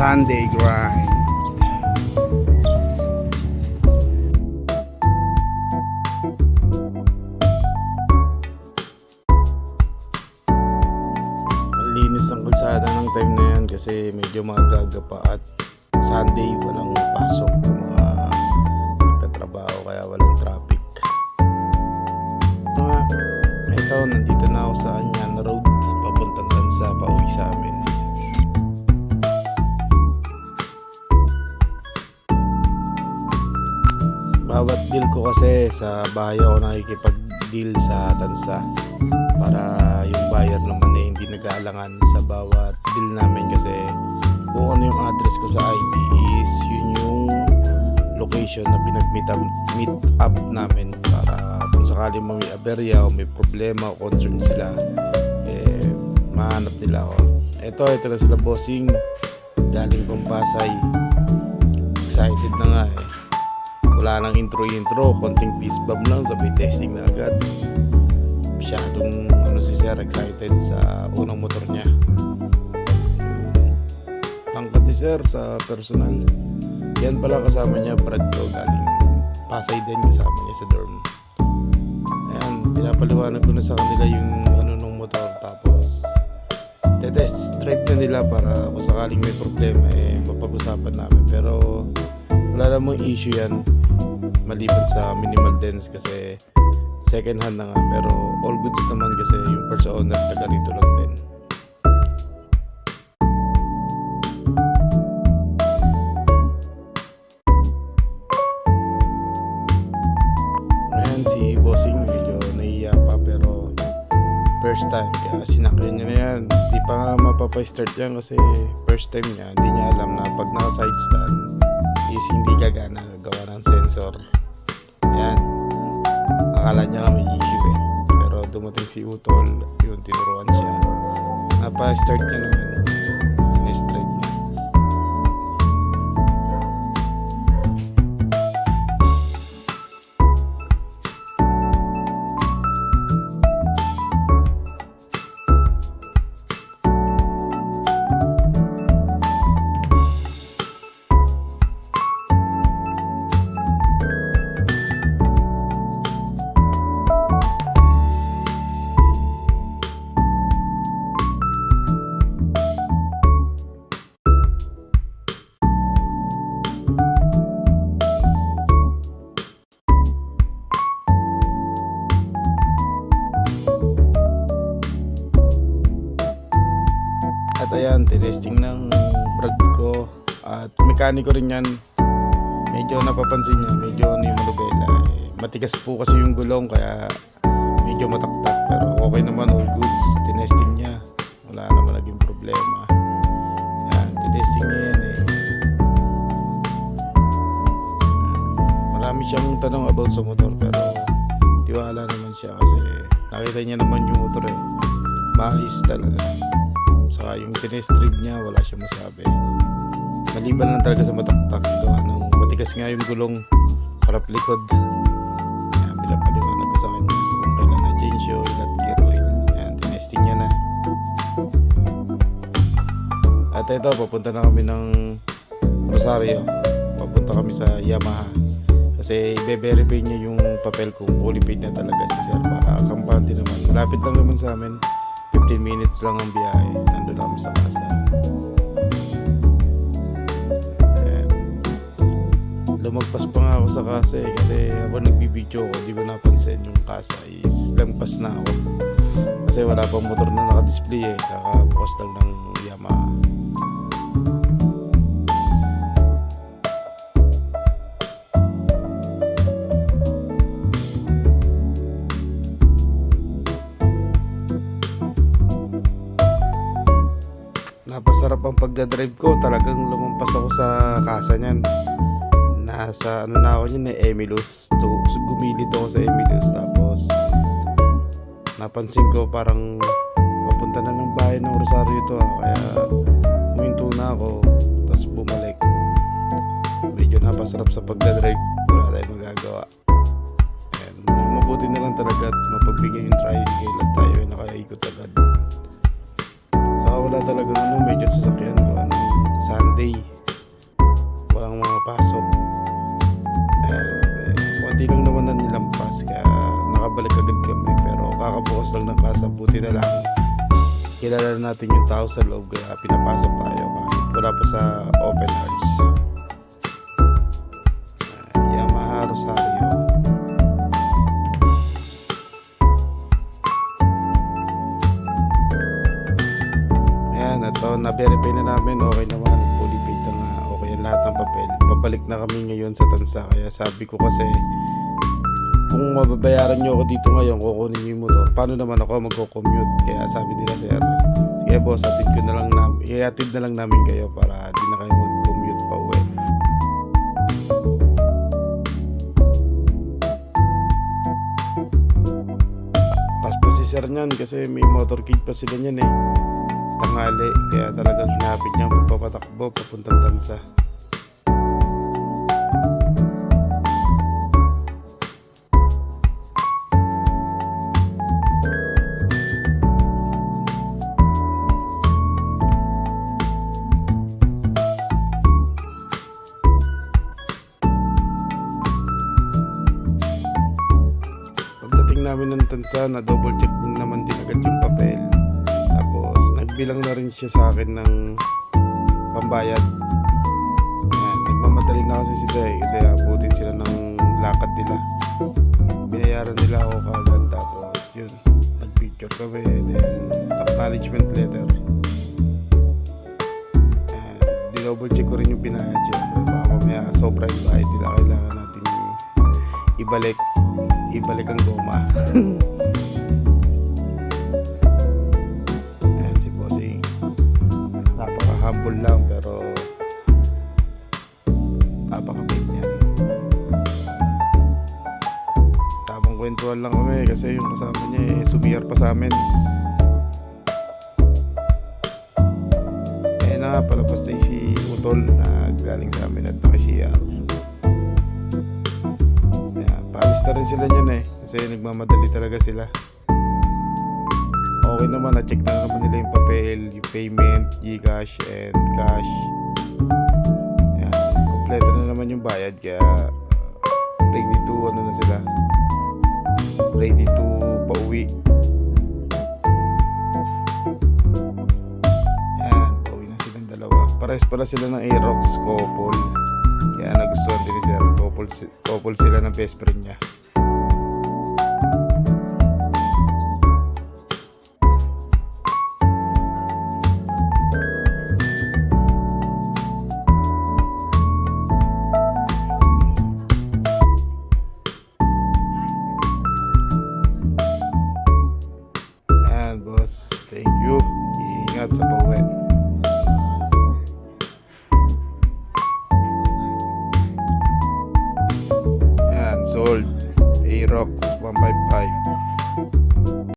Sunday grind. Malinis ang kalsada ng time na yan kasi medyo maaga pa at Sunday walang pasok ng mga nagtatrabaho kaya walang traffic. Ito, nandito na ako sa Anyana Road papuntang Tansa, pauwi sa amin. Bawat deal ko kasi sa bahay ako nakikipag-deal sa Tansa para yung buyer naman eh hindi nag-aalangan sa bawat deal namin kasi kung ano yung address ko sa ID is yun yung location na pinag-meet up namin para kung sakali may aberya o may problema o concern sila eh mahanap nila ako. Ito na sila bossing galing Pampasay. Excited na nga eh. Wala nang intro, konting peace bomb lang, sabay testing na agad. Masyadong si sir excited sa unang motor niya. Tangkad ni sir sa personal. Yan pala kasama niya, Brad ko, galing Pasay din, kasama niya sa dorm. Ayan, pinapaliwanag ko na sa kanila yung ng motor, tapos test drive na nila para kung sakaling may problema eh mapag-usapan namin. Pero wala namang issue yan maliban sa minimal dents kasi second hand na nga, pero all goods naman kasi yung first owner taga rito lang din. Ayan si bossing medyo nahiya pa pero first time kaya sinakyan niya na yan. Di pa nga mapapa-start yan kasi first time niya, hindi niya alam na pag naka side stand is hindi gagana gawa ng sensor. Ayan, akala niya may issue eh, pero dumating si Utol, yun tinuruan siya, napa-start niya naman, in-strike niya. At ayan, tinesting ng brad ko at mekaniko rin yan. Medyo napapansin niya, medyo yung manubela eh, matigas po kasi yung gulong kaya medyo mataktak, pero okay naman, all goods. Tinesting niya, wala naman naging problema. Ayan, tinesting niya yan eh. Marami siyang tanong about sa motor pero tiwala naman siya kasi nakita niya naman yung motor eh, maayos talaga. Saka yung tinestrip niya wala siya masabi, maliban lang talaga sa mataktak gawa ng matigas nga yung gulong harap likod. Ayan, pinapaliwanag ko sa kanya kung kailan na change oil at gear oil. Ayan, tinesting niya na. At ito, papunta na kami ng Rosario, papunta kami sa Yamaha kasi i-verify niya yung papel kung fully paid na talaga si sir para kampante naman. Malapit lang naman sa amin, 15 minutes lang ang biyahe, nandun kami sa kasa. Ayan. Lumagpas pa nga ako sa kasa eh, kasi habang nagbibideo ko, di ko napansin yung kasa is lampas na ako. Kasi wala pang motor na nakadisplay eh, kakabukas lang ng Yamaha. Napasarap ang pagdadrive ko, talagang lumampas ako sa kasa niyan. Nasa na ako niyan Emilus, gumilid ako sa Emilus, tapos napansin ko parang papunta na ng bahay ng Rosario ito kaya huminto na ako, tapos bumalik. Medyo napasarap sa pagdadrive, wala tayong magagawa. And mabuti na lang talaga at mapagbigay yung tricycle at tayo ay nakaikot agad. Saka wala talagang medyo sasakyan ko Sunday holiday. Walang mga pasok. Konti lang naman na nilampas kaya nakabalik agad kami, pero kakabukas lang ng kasa, buti na lang kilala natin yung tao sa loob kaya pinapasok tayo kahit wala pa sa open hours. Yamaha Rosario. Ayan, ito na-verify na namin, okay naman, fully paid na nga, okay ang lahat ng papel. Babalik na kami ngayon sa Tansa, kaya sabi ko kasi kung mababayaran nyo ako dito ngayon, kukunin nyo yung motor, paano naman ako magko-commute? Kaya sabi nila, sir, sige boss, iatid na lang namin kayo para di na kayo mag-commute pa uwi. Paspas si sir nyan kasi may motorcade pa sila nyan tanghali, kaya talagang hinapit niya magpapatakbo papuntang Tansa. Pagdating namin ng Tansa, na double check naman din agad yung papel. Tapos nagbilang na rin siya sa akin ng pambayad. Ayan, nagmamadali na kasi sila kasi abutin sila ng lakad nila. Binayaran nila ako kagad, tapos yun, nagpicture kami, then acknowledgement letter. Ayan, double check ko rin yung binayad yun. Baka mamaya sobra yung bayad nila, kailangan natin ibalik ang goma. Ayan si bossing, napaka-humble lang pero napaka-bait niya. Tamang kwentuhan lang kami kasi yung kasama niya sumiyar pa sa amin. Na palabas na si Utol na galing sa amin at nakisiyar. Paalis na rin sila niyan kasi nagmamadali talaga sila. Okay naman, na-check na naman nila yung papel, yung payment, Gcash and cash. Ayan, kompleto na naman yung bayad kaya ready to na sila, ready to pauwi. Pares pala sila ng Aerox couple, kaya nagustuhan din ni sir. Couple sila ng best friend niya. Ayan boss, thank you, iingat sa pauwi. Sold Aerox 155.